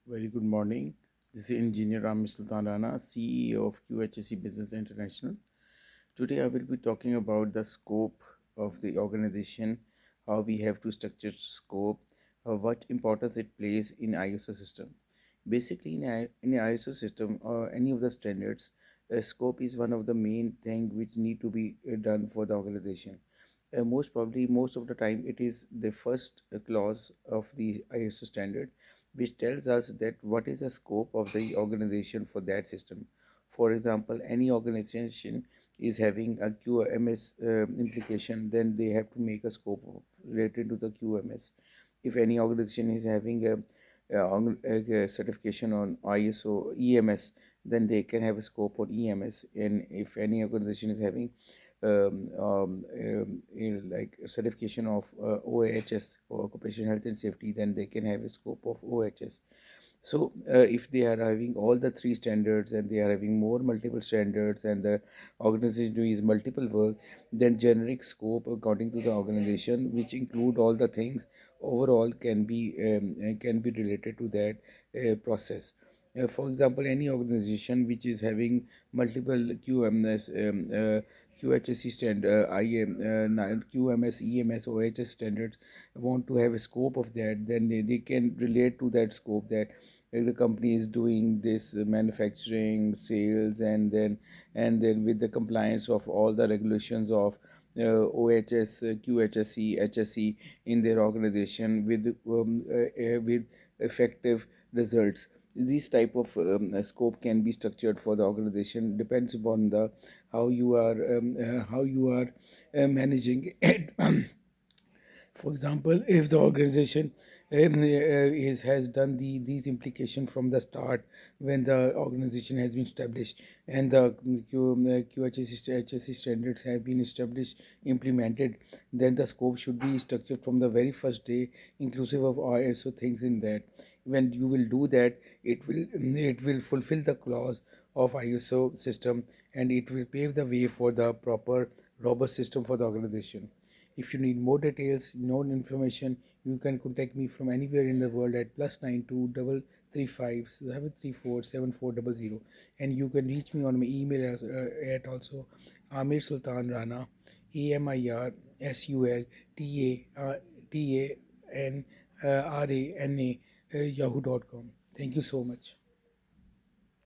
Very good morning. This is Engineer Amir Sultan Rana, CEO of QHSE Business International. Today, I will be talking about the scope of the organization, how we have to structure scope, what importance it plays in ISO system. Basically, in a ISO system or any of the standards, scope is one of the main thing which need to be done for the organization. Most probably, most of the time, it is the first clause of the ISO standard, which tells us that what is the scope of the organization for that system. For example, any organization is having a QMS implication, then they have to make a scope related to the QMS. If any organization is having a certification on ISO EMS, then they can have a scope on EMS. And if any organization is having like certification of OHS or occupational health and safety, then they can have a scope of OHS. So if they are having all the three standards and they are having more multiple standards and the organization doing multiple work, then generic scope according to the organization, which include all the things overall, can be related to that process. For example, any organization which is having multiple QMS, QHSE standard, QMS, EMS, OHS standards, want to have a scope of that, then they can relate to that scope that the company is doing this manufacturing, sales, and then with the compliance of all the regulations of OHS, QHSE, HSE in their organization with effective results. These type of scope can be structured for the organization, depends upon the how you are managing it. For example, if the organization has done these implications from the start, when the organization has been established and the QHSE standards have been established, implemented, then the scope should be structured from the very first day, inclusive of ISO things in that. When you will do that, it will fulfill the clause of ISO system, and it will pave the way for the proper robust system for the organization. If you need more details, more information, you can contact me from anywhere in the world at +92 335 734 7400, and you can reach me on my email at also Amir Sultan Rana, AmirSultan Rana, yahoo.com. Thank you so much.